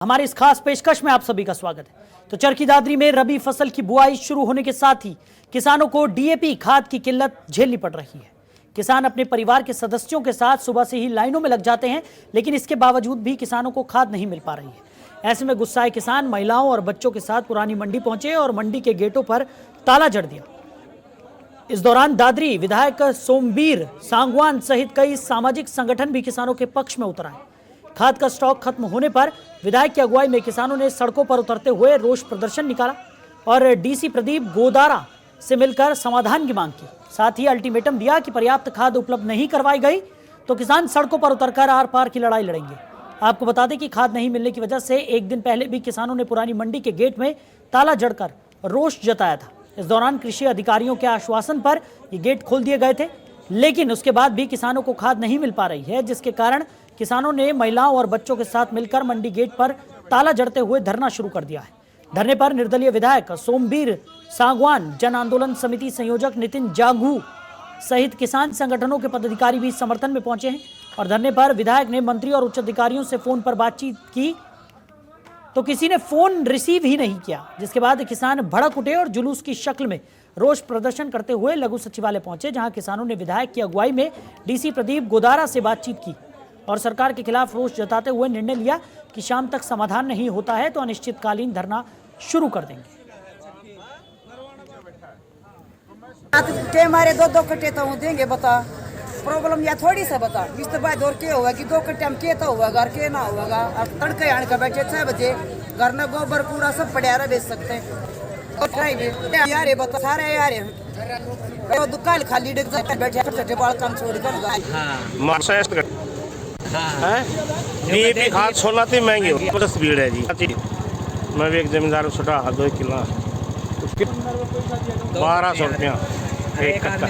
हमारे इस खास पेशकश में आप सभी का स्वागत है। तो चरखी दादरी में रबी फसल की बुआई शुरू होने के साथ ही किसानों को डीएपी खाद की किल्लत झेलनी पड़ रही है। किसान अपने परिवार के सदस्यों के साथ सुबह से ही लाइनों में लग जाते हैं, लेकिन इसके बावजूद भी किसानों को खाद नहीं मिल पा रही है। ऐसे में गुस्साए किसान महिलाओं और बच्चों के साथ पुरानी मंडी पहुंचे और मंडी के गेटों पर ताला जड़ दिया। इस दौरान दादरी विधायक सोमबीर सांगवान सहित कई सामाजिक संगठन भी किसानों के पक्ष में उतर आए। खाद का स्टॉक खत्म होने पर विधायक की अगुवाई में किसानों ने सड़कों पर उतरते हुए रोष प्रदर्शन निकाला और डीसी प्रदीप गोदारा से मिलकर समाधान की मांग की। साथ ही अल्टीमेटम दिया कि पर्याप्त खाद उपलब्ध नहीं करवाई गई तो किसान सड़कों पर उतरकर आर पार की लड़ाई लड़ेंगे। आपको बता दें कि खाद नहीं मिलने की वजह से एक दिन पहले भी किसानों ने पुरानी मंडी के गेट में ताला जड़कर रोष जताया था। इस दौरान कृषि अधिकारियों के आश्वासन पर ये गेट खोल दिए गए थे, लेकिन उसके बाद भी किसानों को खाद नहीं मिल पा रही है, जिसके कारण किसानों ने महिलाओं और बच्चों के साथ मिलकर मंडी गेट पर ताला जड़ते हुए धरना शुरू कर दिया है। धरने पर निर्दलीय विधायक सोमबीर सांगवान, जन आंदोलन समिति संयोजक नितिन जांगू सहित किसान संगठनों के पदाधिकारी भी समर्थन में पहुंचे हैं और धरने पर विधायक ने मंत्री और उच्च अधिकारियों से फोन पर बातचीत की तो किसी ने फोन रिसीव ही नहीं किया, जिसके बाद किसान भड़क उठे और जुलूस की शक्ल में रोष प्रदर्शन करते हुए लघु सचिवालय पहुंचे, जहां किसानों ने विधायक की अगुवाई में डीसी प्रदीप गोदारा से बातचीत की और सरकार के खिलाफ रोष जताते हुए निर्णय लिया कि शाम तक समाधान नहीं होता है तो अनिश्चितकालीन धरना शुरू कर देंगे। हमारे दो कट्टे तो देंगे, बता प्रॉब्लम या थोड़ी सा बता। इस तो बाद और क्या होगा कि 2 कट्टे हम के तो होगा, घर के ना होगा। अब तड़के आने का बैठे 6 बजे घर में गोबर कूड़ा सब पड़ियारा बेच सकते हैं और यार बता सारे यार दुकान खाली बैठे छोटे बाल काम छोड़कर डीएपी खाद छोड़ना तो महंगी होगी, प्लस भीड़ है जी। मैं भी एक जमींदार छोटा 2 किला 1200 रुपया एक कट्टा,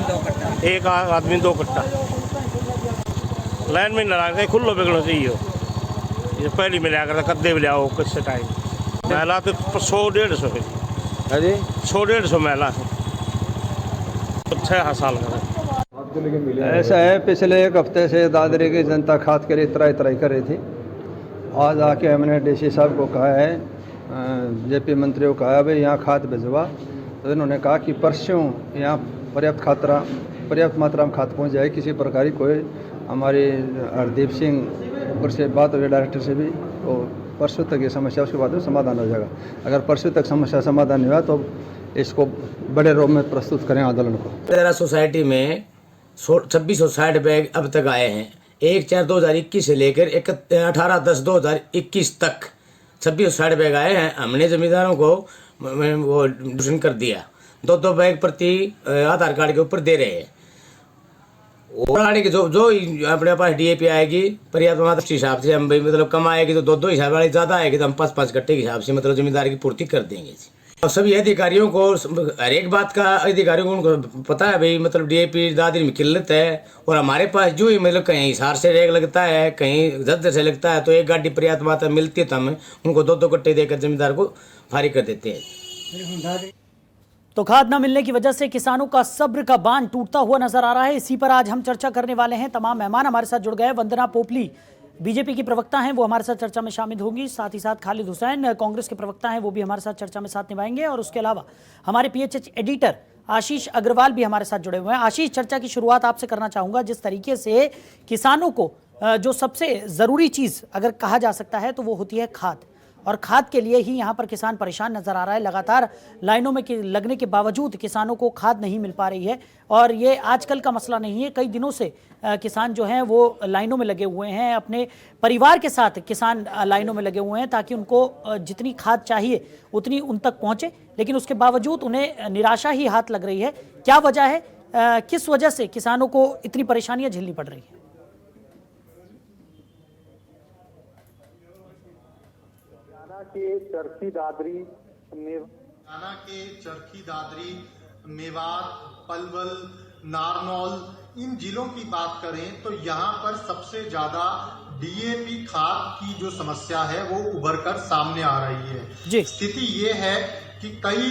एक आदमी 2 कट्टा। लाइन में न लगा खुल्लो बिगड़ना चाहिए। ये पहली में लिया करता कद्दे भी लियाओ किससे टाइम महिला तो 100-150 है जी, 100-150 महिला है 6 साल का। ऐसा है, पिछले एक हफ्ते से दादरी की जनता खाद के लिए इतराई कर रही थी। आज आके हमने डीसी साहब को कहा है, जेपी मंत्री को कहा है भाई यहाँ खाद भिजवा, तो इन्होंने कहा कि परसों यहाँ पर्याप्त मात्रा में खाद पहुँच जाए। किसी प्रकार की कोई हमारे हरदीप सिंह ऊपर से बात हो गई डायरेक्टर से भी, तो परसों तक ये समस्या उसके बाद में समाधान हो जाएगा। अगर परसों तक समस्या समाधान नहीं हुआ तो इसको बड़े रूप में प्रस्तुत करें आंदोलन को। सोसाइटी में 2660 बैग अब तक आए हैं। 1/4/2021 से लेकर 18/10/2021 तक 2660 बैग आए हैं। हमने जमींदारों को वो डिस्ट्रीब्यूशन कर दिया। 2 बैग प्रति आधार कार्ड के ऊपर दे रहे हैं। और जो अपने पास डीएपी आएगी पर्याप्त मात्रा के हिसाब से हम मतलब कम आएगी तो 2 हिसाब वाली ज़्यादा आएगी तो हम 5 कट्टे के हिसाब से मतलब जमींदार की पूर्ति कर देंगे। और सभी अधिकारियों को हर एक बात का अधिकारियों को उनको पता है भाई, मतलब डीएपी दादरी में किल्लत है। और हमारे पास जो ही मतलब कहीं हिसार से रेग लगता है, कहीं जद्द से लगता है, तो एक गाड़ी पर्याप्त मात्रा मिलती है तो हम उनको 2 कट्टे देकर जमींदार को फारिग कर देते हैं। तो खाद न मिलने की वजह से किसानों का सब्र का बांध टूटता हुआ नजर आ रहा है। इसी पर आज हम चर्चा करने वाले हैं। तमाम मेहमान हमारे साथ जुड़ गए। वंदना पोपली बीजेपी की प्रवक्ता हैं, वो हमारे साथ चर्चा में शामिल होंगी। साथ ही साथ खालिद हुसैन कांग्रेस के प्रवक्ता हैं, वो भी हमारे साथ चर्चा में साथ निभाएंगे। और उसके अलावा हमारे पीएचएच एडिटर आशीष अग्रवाल भी हमारे साथ जुड़े हुए हैं। आशीष, चर्चा की शुरुआत आपसे करना चाहूँगा। जिस तरीके से किसानों को जो सबसे ज़रूरी चीज़ अगर कहा जा सकता है तो वो होती है खाद, और खाद के लिए ही यहाँ पर किसान परेशान नजर आ रहा है। लगातार लाइनों में लगने के बावजूद किसानों को खाद नहीं मिल पा रही है। और ये आजकल का मसला नहीं है, कई दिनों से किसान जो हैं वो लाइनों में लगे हुए हैं। अपने परिवार के साथ किसान लाइनों में लगे हुए हैं ताकि उनको जितनी खाद चाहिए उतनी उन तक पहुँचे, लेकिन उसके बावजूद उन्हें निराशा ही हाथ लग रही है। क्या वजह है, किस वजह से किसानों को इतनी परेशानियाँ झेलनी पड़ रही है? चरखी दादरी, मेवात, पलवल, नारनौल, इन जिलों की बात करें तो यहाँ पर सबसे ज्यादा डीएपी खाद की जो समस्या है वो उभर कर सामने आ रही है। स्थिति ये है कि कई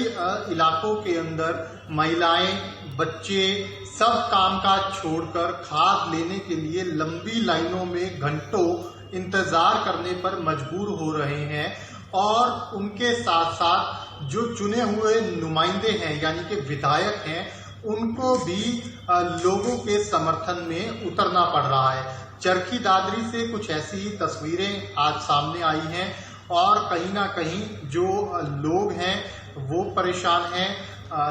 इलाकों के अंदर महिलाएं, बच्चे सब कामकाज छोड़कर खाद लेने के लिए लंबी लाइनों में घंटों इंतजार करने पर मजबूर हो रहे हैं और उनके साथ साथ जो चुने हुए नुमाइंदे हैं यानी कि विधायक हैं उनको भी लोगों के समर्थन में उतरना पड़ रहा है। चरखी दादरी से कुछ ऐसी ही तस्वीरें आज सामने आई हैं और कहीं ना कहीं जो लोग हैं वो परेशान हैं,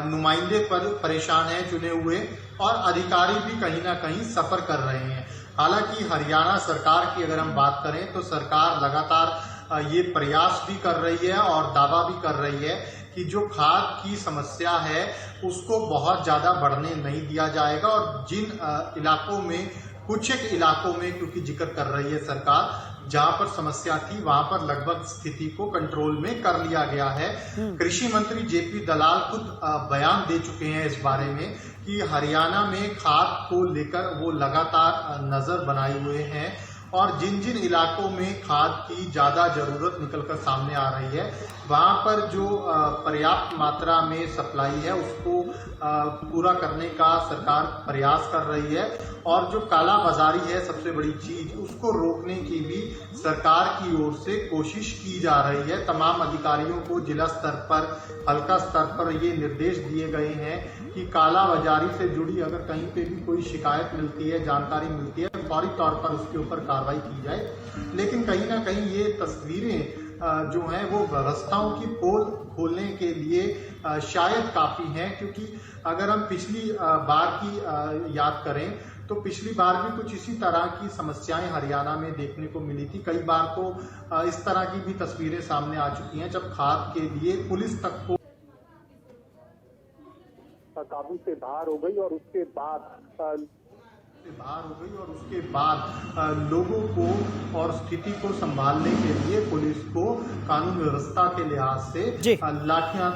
नुमाइंदे पर परेशान हैं चुने हुए, और अधिकारी भी कहीं ना कहीं सफर कर रहे हैं। हालांकि हरियाणा सरकार की अगर हम बात करें तो सरकार लगातार ये प्रयास भी कर रही है और दावा भी कर रही है कि जो खाद की समस्या है उसको बहुत ज्यादा बढ़ने नहीं दिया जाएगा, और जिन इलाकों में, कुछ एक इलाकों में क्योंकि जिक्र कर रही है सरकार, जहां पर समस्या थी वहां पर लगभग स्थिति को कंट्रोल में कर लिया गया है। कृषि मंत्री जेपी दलाल खुद बयान दे चुके हैं इस बारे में कि हरियाणा में खाद को लेकर वो लगातार नजर बनाए हुए हैं और जिन जिन इलाकों में खाद की ज्यादा जरूरत निकलकर सामने आ रही है वहां पर जो पर्याप्त मात्रा में सप्लाई है उसको पूरा करने का सरकार प्रयास कर रही है, और जो काला बाजारी है सबसे बड़ी चीज, उसको रोकने की भी सरकार की ओर से कोशिश की जा रही है। तमाम अधिकारियों को जिला स्तर पर, हल्का स्तर पर ये निर्देश दिए गए हैं कि काला बाजारी से जुड़ी अगर कहीं पे भी कोई शिकायत मिलती है, जानकारी मिलती है, फौरी तौर पर उसके ऊपर कार्रवाई की जाए। लेकिन कहीं ना कहीं ये तस्वीरें जो हैं वो व्यवस्थाओं की पोल खोलने के लिए शायद काफी हैं, क्योंकि अगर हम पिछली बार की याद करें तो पिछली बार भी कुछ इसी तरह की समस्याएं हरियाणा में देखने को मिली थी। कई बार तो इस तरह की भी तस्वीरें सामने आ चुकी हैं जब खाद के लिए पुलिस तक को काबू से बाहर हो गई और उसके बाद लोगों को और स्थिति को संभालने के लिए पुलिस को कानून व्यवस्था के लिहाज से लाठियां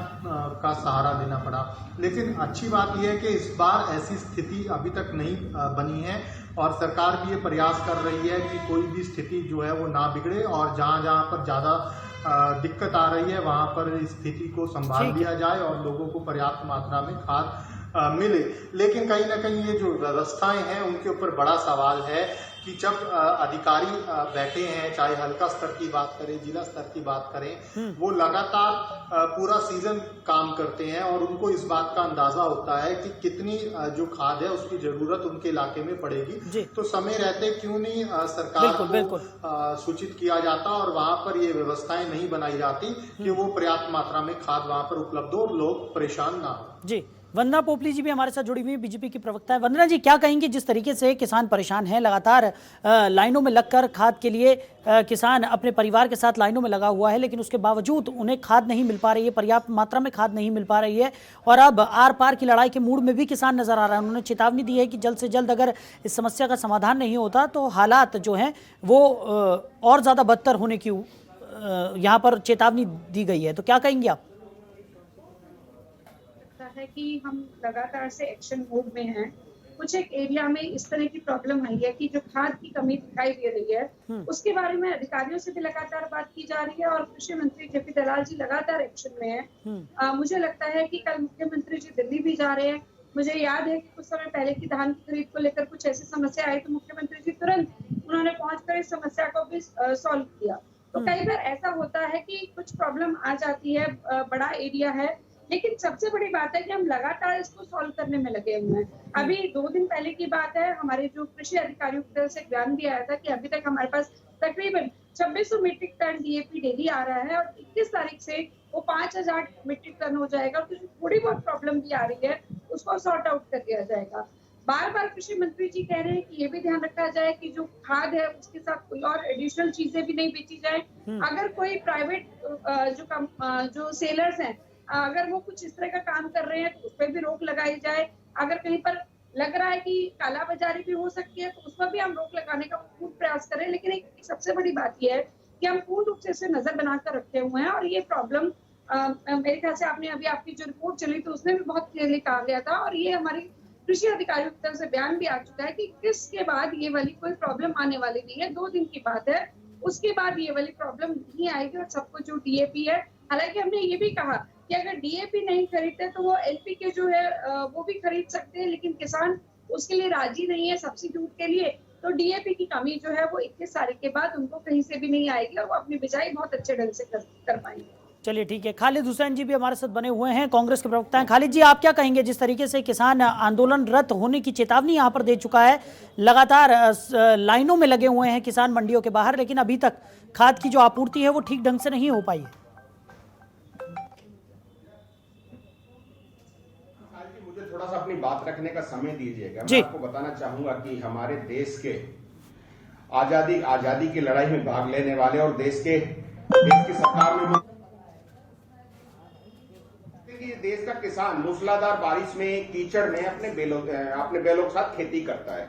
का सहारा लेना पड़ा। लेकिन अच्छी बात यह है कि इस बार ऐसी स्थिति अभी तक नहीं बनी है और सरकार भी ये प्रयास कर रही है कि कोई भी स्थिति जो है वो ना बिगड़े और जहां जहां पर ज्यादा दिक्कत आ रही है वहां पर स्थिति को संभाल लिया जाए और लोगों को पर्याप्त मात्रा में खाद मिले। लेकिन कहीं ना कहीं ये जो व्यवस्थाएं हैं उनके ऊपर बड़ा सवाल है कि जब अधिकारी बैठे हैं, चाहे हल्का स्तर की बात करें, जिला स्तर की बात करें, वो लगातार पूरा सीजन काम करते हैं और उनको इस बात का अंदाजा होता है कि कितनी जो खाद है उसकी जरूरत उनके इलाके में पड़ेगी। तो समय रहते क्यों नहीं सरकार को सूचित किया जाता और वहां पर ये व्यवस्थाएं नहीं बनाई जाती कि वो पर्याप्त मात्रा में खाद वहां पर उपलब्ध हो और लोग परेशान ना हो। जी, वंदना पोपली जी भी हमारे साथ जुड़ी हुई, बीजेपी की प्रवक्ता है। वंदना जी, क्या कहेंगे जिस तरीके से किसान परेशान हैं, लगातार लाइनों में लगकर खाद के लिए किसान अपने परिवार के साथ लाइनों में लगा हुआ है, लेकिन उसके बावजूद उन्हें खाद नहीं मिल पा रही है, पर्याप्त मात्रा में खाद नहीं मिल पा रही है और अब आर पार की लड़ाई के मूड में भी किसान नजर आ रहा है। उन्होंने चेतावनी दी है कि जल्द से जल्द अगर इस समस्या का समाधान नहीं होता तो हालात जो हैं वो और ज़्यादा बदतर होने की यहाँ पर चेतावनी दी गई है। तो क्या कहेंगे आप? है कि हम लगातार से एक्शन मोड में हैं। कुछ एक एरिया में इस तरह की प्रॉब्लम आई है कि जो खाद की कमी दिखाई दे रही है उसके बारे में अधिकारियों से भी लगातार बात की जा रही है और कृषि मंत्री जेपी दलाल जी लगातार एक्शन में है। मुझे लगता है कि कल मुख्यमंत्री जी दिल्ली भी जा रहे हैं। मुझे याद है कि कुछ समय पहले की धान की खरीद को लेकर कुछ ऐसी समस्या आई तो मुख्यमंत्री जी तुरंत उन्होंने पहुंचकर इस समस्या को भी सॉल्व किया। तो कई बार ऐसा होता है कि कुछ प्रॉब्लम आ जाती है, बड़ा एरिया है, लेकिन सबसे बड़ी बात है कि हम लगातार इसको सॉल्व करने में लगे हुए हैं। अभी 2 दिन पहले की बात है, हमारे जो कृषि अधिकारियों की तरफ से बयान भी आया था कि अभी तक हमारे पास तकरीबन 2600 मीट्रिक टन डीएपी डेली आ रहा है और 21 तारीख से वो 5000 मीट्रिक टन हो जाएगा। तो थोड़ी बहुत प्रॉब्लम भी आ रही है उसको सॉर्ट आउट कर दिया जाएगा। बार बार कृषि मंत्री जी कह रहे हैं कि ये भी ध्यान रखा जाए कि जो खाद है उसके साथ कोई और एडिशनल चीजें भी नहीं बेची जाए। अगर कोई प्राइवेट जो सेलर्स हैं अगर वो कुछ इस तरह का काम कर रहे हैं तो उस पर भी रोक लगाई जाए। अगर कहीं पर लग रहा है कि काला बाजारी भी हो सकती है तो उस पर भी हम रोक लगाने का पूर्ण प्रयास करें। लेकिन एक सबसे बड़ी बात यह है कि हम पूर्ण रूप से इसे नजर बनाकर रखे हुए हैं और ये प्रॉब्लम मेरे ख्याल से आपने अभी आपकी जो रिपोर्ट चली तो उसमें भी बहुत क्लियरली कहा गया था और ये हमारी कृषि अधिकारियों की तरफ से बयान भी आ चुका है कि किसके बाद ये वाली कोई प्रॉब्लम आने वाली नहीं है। 2 दिन की बात है, उसके बाद ये वाली प्रॉब्लम नहीं आएगी और सबको जो डीएपी है, हालांकि हमने ये भी कहा कि अगर डीएपी नहीं खरीदते तो वो एनपीके जो है वो भी खरीद सकते हैं, लेकिन किसान उसके लिए राजी नहीं है सब्सिट्यूट के लिए। तो डीएपी की कमी जो है वो 21 तारीख के बाद उनको कहीं से भी नहीं आएगी और वो अपनी बिजाई बहुत अच्छे ढंग से कर पाएंगे। चलिए ठीक है, खालिद हुसैन जी भी हमारे साथ बने हुए हैं, कांग्रेस के प्रवक्ता हैं। खालिद जी, आप क्या कहेंगे, जिस तरीके से किसान आंदोलनरत होने की चेतावनी यहाँ पर दे चुका है, लगातार लाइनों में लगे हुए हैं किसान मंडियों के बाहर, लेकिन अभी तक खाद की जो आपूर्ति है वो ठीक ढंग से नहीं हो पाई है। मुझे थोड़ा सा अपनी बात रखने का समय दीजिएगा। जी। मैं आपको बताना चाहूंगा कि हमारे देश के आजादी की लड़ाई में भाग लेने वाले और देश की सरकार में ये देश का किसान मूसलाधार बारिश में कीचड़ में अपने बैलों के साथ खेती करता है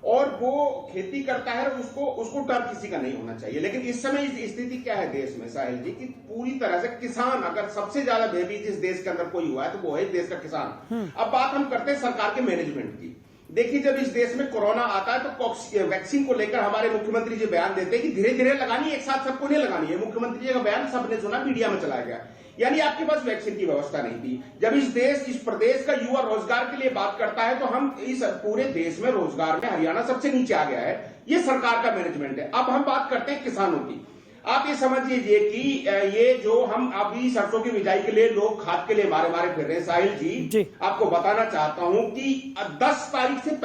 और वो खेती करता है, उसको डर किसी का नहीं होना चाहिए। लेकिन इस समय स्थिति क्या है देश में साहिल जी, कि पूरी तरह से किसान, अगर सबसे ज्यादा भयभीत इस देश के अंदर कोई हुआ है तो वो है देश का किसान। अब बात हम करते हैं सरकार के मैनेजमेंट की। देखिए, जब इस देश में कोरोना आता है तो वैक्सीन को लेकर हमारे मुख्यमंत्री जी बयान देते हैं कि धीरे धीरे लगानी, एक साथ सबको नहीं लगानी है। मुख्यमंत्री जी का बयान सबने सुना, मीडिया में चलाया गया, यानी आपके पास वैक्सीन की व्यवस्था नहीं थी। जब इस प्रदेश का युवा रोजगार के लिए बात करता है तो हम इस पूरे देश में रोजगार में हरियाणा सबसे नीचे आ गया है। ये सरकार का मैनेजमेंट है। अब हम बात करते हैं किसानों की। आप ये समझ लीजिए कि ये जो हम अभी सरसों की बिजाई के लिए लोग खाद के लिए मारे फिर रहे हैं साहिल जी, आपको बताना चाहता हूं कि 10 तारीख से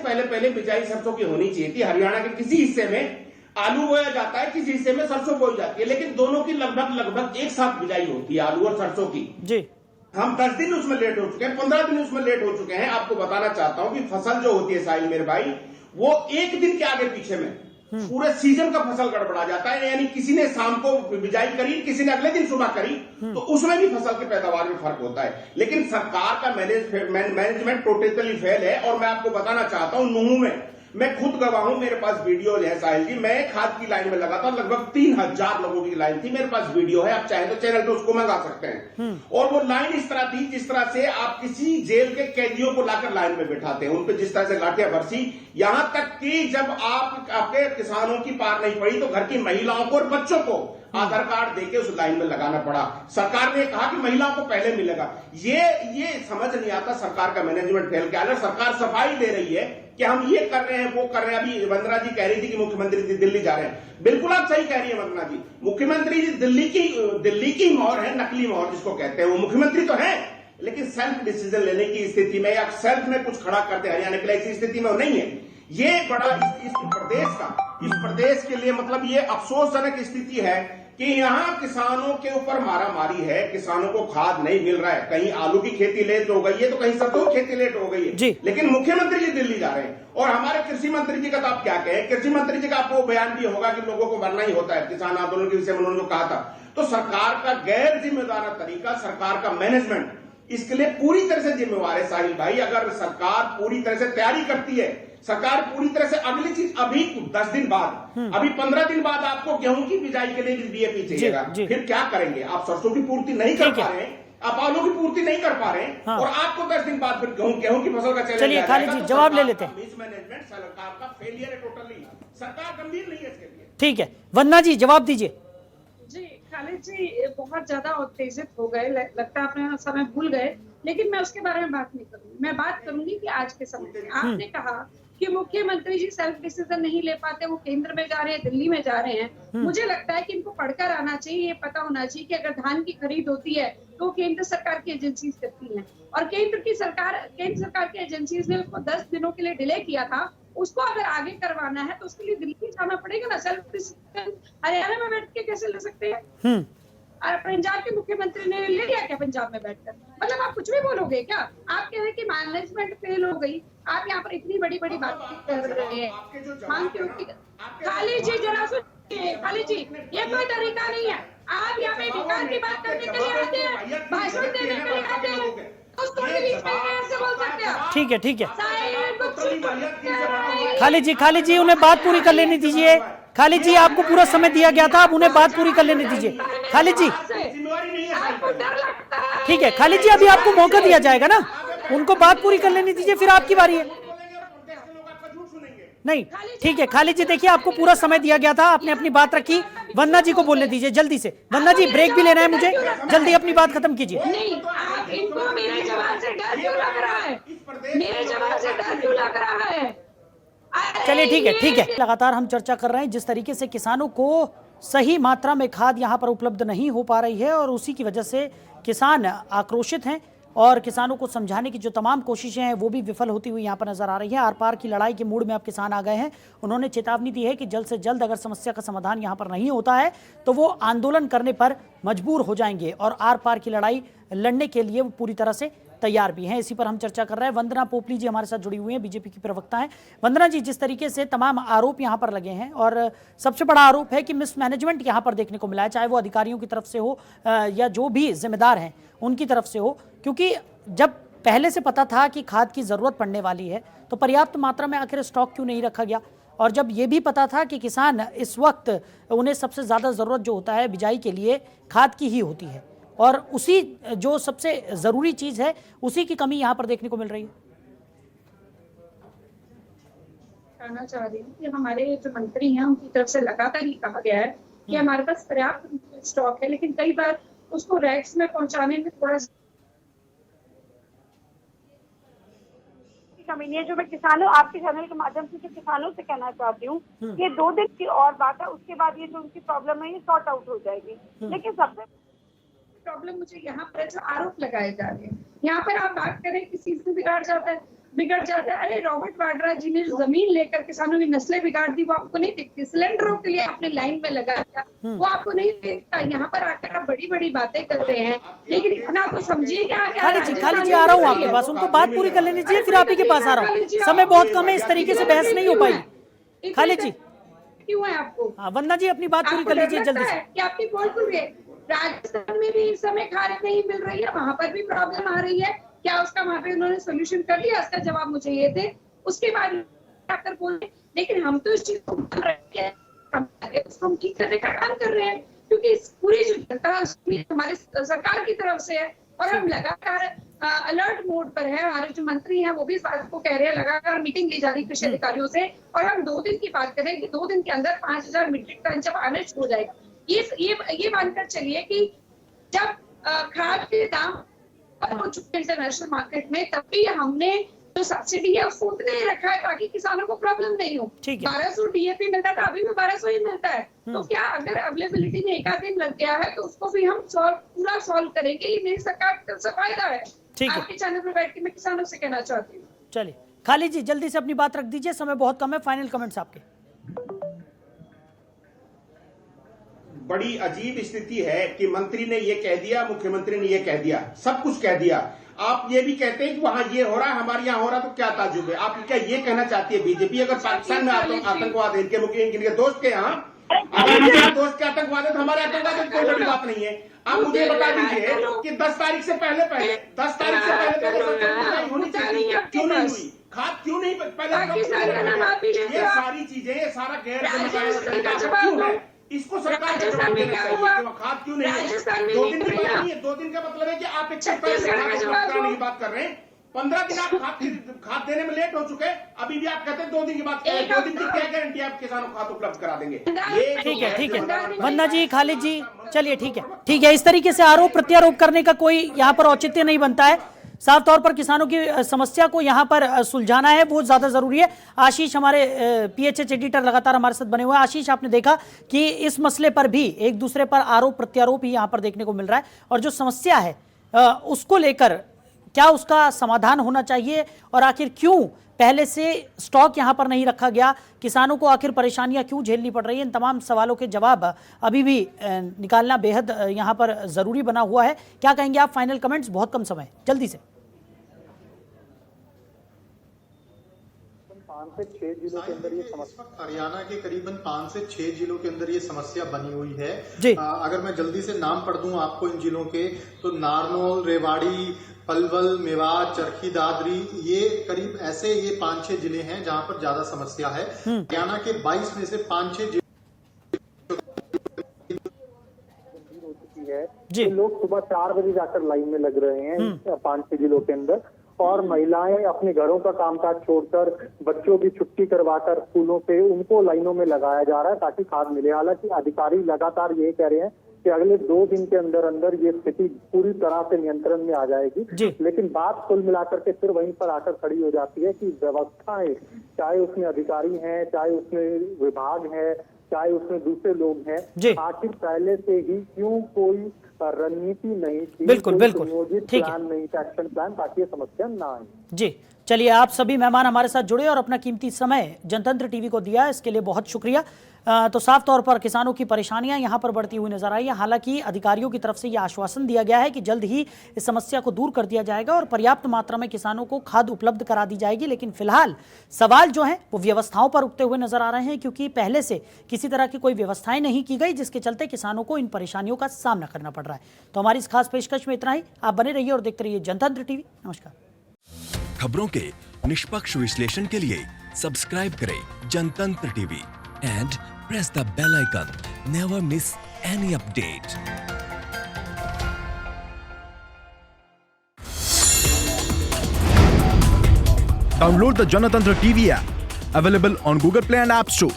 पहले बिजाई सरसों की होनी चाहिए थी। हरियाणा के किसी हिस्से में आलू बोया जाता है, किसी हिस्से में सरसों बोई जाती है, लेकिन दोनों की लगभग एक साथ बिजाई होती है, आलू और सरसों की। जी। हम 10 दिन उसमें लेट हो चुके हैं, 15 दिन उसमें लेट हो चुके हैं। आपको बताना चाहता हूं कि फसल जो होती है साहिल मेरे भाई, वो एक दिन के आगे पीछे में पूरे सीजन का फसल गड़बड़ा जाता है। यानी किसी ने शाम को बिजाई करी, किसी ने अगले दिन सुबह करी, तो उसमें भी फसल की पैदावार में फर्क होता है। लेकिन सरकार का मैनेजमेंट टोटली फेल है। और मैं आपको बताना चाहता हूं, नूहू में मैं खुद गवाह हूं, मेरे पास वीडियो है साहिल जी। मैं खाद की लाइन में लगा था, लगभग 3000 लोगों की लाइन थी। मेरे पास वीडियो है, आप चाहे तो चैनल पे उसको मंगा सकते हैं। और वो लाइन इस तरह थी जिस तरह से आप किसी जेल के कैदियों को लाकर लाइन में बैठाते हैं, उन पर जिस तरह से लाठियां बरसी। यहां तक कि जब आपके किसानों की पार नहीं पड़ी तो घर की महिलाओं को और बच्चों को आधार कार्ड देके उस लाइन में लगाना पड़ा। सरकार ने कहा कि महिलाओं को पहले मिलेगा। ये समझ नहीं आता सरकार का मैनेजमेंट फेल क्या है। सरकार सफाई दे रही है कि हम ये कर रहे हैं, वो कर रहे हैं। अभी वंदना जी कह रही थी कि मुख्यमंत्री जी दिल्ली जा रहे हैं। बिल्कुल आप सही कह रही है वंदना जी, मुख्यमंत्री जी दिल्ली की मोहर है, नकली मोहर जिसको कहते हैं। वो मुख्यमंत्री तो है, लेकिन सेल्फ डिसीजन लेने की स्थिति में या सेल्फ में कुछ खड़ा करते हरियाणा के लिए ऐसी स्थिति में वो नहीं है। ये बड़ा इस प्रदेश के लिए मतलब ये अफसोसजनक स्थिति है कि यहाँ किसानों के ऊपर मारामारी है। किसानों को खाद नहीं मिल रहा है, कहीं आलू की खेती लेट हो गई है तो कहीं सरसों की खेती लेट हो गई है। लेकिन मुख्यमंत्री जी दिल्ली जा रहे हैं। और हमारे कृषि मंत्री जी का तो आप क्या कहें, कृषि मंत्री जी का आपको बयान भी होगा कि लोगों को मरना ही होता है किसान आंदोलन के विषय में उन्होंने कहा था। तो सरकार का गैर जिम्मेदार तरीका, सरकार का मैनेजमेंट इसके लिए पूरी तरह से जिम्मेवार है साहिल भाई। अगर सरकार पूरी तरह से तैयारी करती है, सरकार पूरी तरह से अगली चीज अभी 10 दिन बाद, अभी 15 दिन बाद आपको गेहूं की बिजाई के लिए डीएपी चाहिएगा, फिर क्या करेंगे? आप सरसों की पूर्ति नहीं कर पा रहे हैं, आप आलू की पूर्ति नहीं कर पा रहे हैं, और आपको 10 दिन बाद फिर गेहूं की फसल का चैलेंज। चलिए खालिद जी जवाब ले लेते हैं। मिसमैनेजमेंट सरकार का फेलियर है टोटली। सरकार गंभीर नहीं है इसके लिए। ठीक है, वंदना जी जवाब दीजिए। जी खालिद जी बहुत ज्यादा उत्तेजित हो गए, लगता है अपने समय भूल गए, लेकिन मैं उसके बारे में बात नहीं करूंगी। मैं बात करूंगी कि आज के समय में आपने कहा कि मुख्यमंत्री जी सेल्फ डिसीजन नहीं ले पाते, वो केंद्र में जा रहे हैं, दिल्ली में जा रहे हैं। मुझे लगता है कि इनको पढ़कर आना चाहिए, ये पता होना चाहिए कि अगर धान की खरीद होती है तो केंद्र सरकार की एजेंसीज करती हैं, और केंद्र सरकार की एजेंसीज ने उसको 10 दिनों के लिए डिले किया था। उसको अगर आगे करवाना है तो उसके लिए दिल्ली जाना पड़ेगा ना। सेल्फ डिसीजन हरियाणा में बैठ के कैसे ले सकते हैं? और पंजाब के मुख्यमंत्री ने ले लिया क्या पंजाब में बैठकर? मतलब आप कुछ भी बोलोगे क्या? आप कह रहे हैं कि मैनेजमेंट फेल हो गई, आप यहाँ पर इतनी बड़ी बड़ी बात कर रहे हैं। खालिद जी जरा सुनिए, खालिद जी ये कोई तरीका नहीं है। आप यहाँ पे विकास की बात करने के लिए आते हैं, भाषण देने के लिए आते हैं, उसको भी बीच में कैसे बोल सकते हैं? ठीक है ठीक है खालिद जी उन्हें बात पूरी कर लेने दीजिए। खालिद जी आपको पूरा समय दिया गया था, अब उन्हें बात पूरी कर लेने दीजिए। खालिद जी ठीक है, खालिद जी अभी आपको मौका दिया जाएगा ना, उनको बात पूरी कर लेने दीजिए, फिर आपकी बारी है। नहीं ठीक है खालिद जी, देखिए आपको पूरा समय दिया गया था, आपने अपनी बात रखी। वंदना जी को बोलने दीजिए जल्दी से। वंदना जी ब्रेक भी लेना है मुझे, जल्दी अपनी बात खत्म कीजिए। नहीं, इनको मेरे जवाब से डर क्यों लग रहा है? मेरे जवाब से डर क्यों लग रहा है? चलिए ठीक है। लगातार हम चर्चा कर रहे हैं जिस तरीके से किसानों को सही मात्रा में खाद यहाँ पर उपलब्ध नहीं हो पा रही है और उसी की वजह से किसान आक्रोशित हैं और किसानों को समझाने की जो तमाम कोशिशें हैं वो भी विफल होती हुई यहाँ पर नजर आ रही है। आर पार की लड़ाई के मूड में अब किसान आ गए हैं। उन्होंने चेतावनी दी है कि जल्द से जल्द अगर समस्या का समाधान यहाँ पर नहीं होता है तो वो आंदोलन करने पर मजबूर हो जाएंगे और आर पार की लड़ाई लड़ने के लिए वो पूरी तरह से तैयार भी हैं। इसी पर हम चर्चा कर रहे हैं। वंदना पोपली जी हमारे साथ जुड़ी हुई हैं, बीजेपी की प्रवक्ता हैं। वंदना जी, जिस तरीके से तमाम आरोप यहाँ पर लगे हैं और सबसे बड़ा आरोप है कि मिसमैनेजमेंट यहाँ पर देखने को मिला है, चाहे वो अधिकारियों की तरफ से हो या जो भी जिम्मेदार हैं उनकी तरफ से हो, क्योंकि जब पहले से पता था कि खाद की ज़रूरत पड़ने वाली है तो पर्याप्त मात्रा में आखिर स्टॉक क्यों नहीं रखा गया? और जब ये भी पता था कि किसान इस वक्त उन्हें सबसे ज़्यादा ज़रूरत जो होता है बिजाई के लिए खाद की ही होती है और उसी जो सबसे ज़रूरी चीज़ है उसी की कमी यहाँ पर देखने को मिल रही है। कहना चाह रही हूँ कि हमारे जो मंत्री हैं उनकी तरफ से लगातार ही कहा गया है कि हमारे पास पर्याप्त स्टॉक है, लेकिन कई बार उसको रैक्स में पहुंचाने में थोड़ा कमी नहीं है। जो मैं किसानों, आपके चैनल के माध्यम से जो किसानों से कहना चाहती हूँ, ये 2 दिन की और बात है, उसके बाद ये जो उनकी प्रॉब्लम है ये सॉर्ट आउट हो जाएगी। लेकिन सबसे प्रॉब्लम मुझे यहाँ पर जो आरोप लगाए जा रहे हैं, यहाँ पर आप बात करें किसी से बिगड़ जाता है। अरे रॉबर्ट वाड्रा जी ने जमीन लेकर किसानों की नस्लें बिगाड़ दी, वो आपको नहीं दिखती। सिलेंडरों के लिए आपने लाइन में लगा दिया, वो आपको नहीं दिखता। यहाँ पर आकर आप बड़ी बड़ी बातें कर रहे हैं, लेकिन इतना तो समझिए क्या। खाली जी आ रहा हूँ आपके पास, उनको बात पूरी कर लेनी चाहिए, फिर आप ही के पास आ रहा हूँ। समय बहुत कम है, इस तरीके से बहस नहीं हो पाई। खाली जी क्यों है आपको? वंदना जी अपनी बात पूरी कर लीजिए जल्दी से। कि आपकी बोल पूरी है। राजस्थान में भी इस समय खाद नहीं मिल रही है, वहां पर भी प्रॉब्लम आ रही है। क्या उसका वहां पे उन्होंने सोल्यूशन कर लिया? इसका जवाब मुझे ये दे, उसके बाद आकर बोले। लेकिन हम तो इस चीज को बोल रहे हैं, हम ठीक करने का काम कर रहे हैं, क्योंकि इस पूरी जो जनता हमारे सरकार की तरफ से है और हम लगातार अलर्ट मोड पर है। हमारे जो मंत्री हैं वो भी इस बात को कह रहे हैं, लगातार मीटिंग ली जा रही कृषि अधिकारियों से। और हम 2 दिन की बात करें कि 2 दिन के अंदर 5000 मीट्रिक टन जब आना शुरू हो जाएगा, ये मानकर चलिए कि जब खाद के दाम हो चुके इंटरनेशनल मार्केट में, तब भी हमने जो सब्सिडी है उसको उतने ही रखा है ताकि किसानों को प्रॉब्लम नहीं हो। 1200 DAP मिलता था, अभी भी 1200 ही मिलता है। तो क्या अगर अवेलेबिलिटी में 1 आध दिन लग गया है तो उसको भी हम पूरा सॉल्व करेंगे। ये मेरी सरकार का फायदा है। आपके चैनल पर बैठ के मैं किसानों से कहना चाहती हूँ। चलिए खाली जी जल्दी से अपनी बात रख दीजिए, समय बहुत कम है। फाइनल कमेंट्स आपके। बड़ी अजीब स्थिति है कि मंत्री ने ये कह दिया, मुख्यमंत्री ने ये कह दिया, सब कुछ कह दिया। आप ये भी कहते हैं कि वहां ये हो रहा है, हमारे यहाँ हो रहा है, तो क्या ताजुब है? आप क्या ये कहना चाहती है बीजेपी अगर पाकिस्तान में आतंकवाद है, इनके दोस्त के यहाँ अगर दोस्त के आतंकवाद है तो हमारे आतंकवाद में कोई बड़ी बात नहीं है। आप मुझे बता दीजिए कि 10 तारीख से पहले 10 तारीख से पहले होनी चाहिए, क्यों नहीं हुई? खाद क्यों नहीं पहले? ये सारी चीजें, ये सारा गैर क्यों है? इसको सरकार को जवाब देना चाहिए कि खाद क्यों नहीं है। 2 दिन की बात नहीं है। 2 दिन का मतलब है कि आप एक कराने की बात कर रहे हैं। 15 दिन आप खाद देने में लेट हो चुके हैं, अभी भी आप कहते हैं 2 दिन की बात कर रहे हैं। 2 दिन की क्या गारंटी आप किसानों को खाद उपलब्ध करा देंगे? ठीक है वंदना जी, खालिद जी, चलिए ठीक है। इस तरीके से आरोप प्रत्यारोप करने का कोई यहाँ पर औचित्य नहीं बनता है। साफ तौर पर किसानों की समस्या को यहाँ पर सुलझाना है, वो ज़्यादा ज़रूरी है। आशीष हमारे PHH एडिटर लगातार हमारे साथ बने हुए हैं। आशीष, आपने देखा कि इस मसले पर भी एक दूसरे पर आरोप प्रत्यारोप ही यहाँ पर देखने को मिल रहा है और जो समस्या है उसको लेकर क्या उसका समाधान होना चाहिए और आखिर क्यों पहले से स्टॉक यहाँ पर नहीं रखा गया, किसानों को आखिर परेशानियाँ क्यों झेलनी पड़ रही है, इन तमाम सवालों के जवाब अभी भी निकालना बेहद यहाँ पर ज़रूरी बना हुआ है। क्या कहेंगे आप? फाइनल कमेंट्स, बहुत कम समय, जल्दी से। 5 से 6 जिलों के अंदर ये समस्या, हरियाणा के करीबन 5 से 6 जिलों के अंदर ये समस्या बनी हुई है। अगर मैं जल्दी से नाम पढ़ दूं आपको इन जिलों के, तो नारनौल, रेवाड़ी, पलवल, मेवात, चरखी दादरी, ये करीब ऐसे ये 5-6 जिले हैं जहां पर ज्यादा समस्या है। हरियाणा के 22 में से 5-6 जिले हो चुकी है। तो लोग सुबह 4 बजे जाकर लाइन में लग रहे हैं 5-6 जिलों के अंदर, और महिलाएं अपने घरों का कामकाज छोड़कर, बच्चों की छुट्टी करवाकर स्कूलों से उनको लाइनों में लगाया जा रहा है ताकि खाद मिले। हालांकि अधिकारी लगातार ये कह रहे हैं कि अगले 2 दिन के अंदर अंदर ये स्थिति पूरी तरह से नियंत्रण में आ जाएगी। लेकिन बात कुल मिलाकर के फिर वहीं पर आकर खड़ी हो जाती है कि व्यवस्थाएं, चाहे उसमें अधिकारी हैं, चाहे उसमें विभाग है, चाहे उसमें दूसरे लोग हैं, आखिर पहले से ही क्यों कोई रणनीति नहीं थी, बिल्कुल नियोजित प्लान नहीं था, एक्शन प्लान, ताकि ये समस्या ना आए। जी चलिए, आप सभी मेहमान हमारे साथ जुड़े और अपना कीमती समय जनतंत्र टीवी को दिया, इसके लिए बहुत शुक्रिया। तो साफ तौर पर किसानों की परेशानियां यहां पर बढ़ती हुई नजर आई है। हालांकि अधिकारियों की तरफ से यह आश्वासन दिया गया है कि जल्द ही इस समस्या को दूर कर दिया जाएगा और पर्याप्त मात्रा में किसानों को खाद उपलब्ध करा दी जाएगी। लेकिन फिलहाल सवाल जो है वो व्यवस्थाओं पर उठते हुए नजर आ रहे हैं, क्योंकि पहले से किसी तरह की कोई व्यवस्थाएं नहीं की गई, जिसके चलते किसानों को इन परेशानियों का सामना करना पड़ रहा है। तो हमारी इस खास पेशकश में इतना ही। आप बने रहिए और देखते रहिए जनतंत्र टीवी। नमस्कार। खबरों के निष्पक्ष विश्लेषण के लिए सब्सक्राइब करें Janatantra TV and press the bell icon. Never miss any update. Download the Janatantra TV app, available on Google Play and App Store.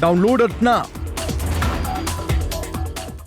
Download it now.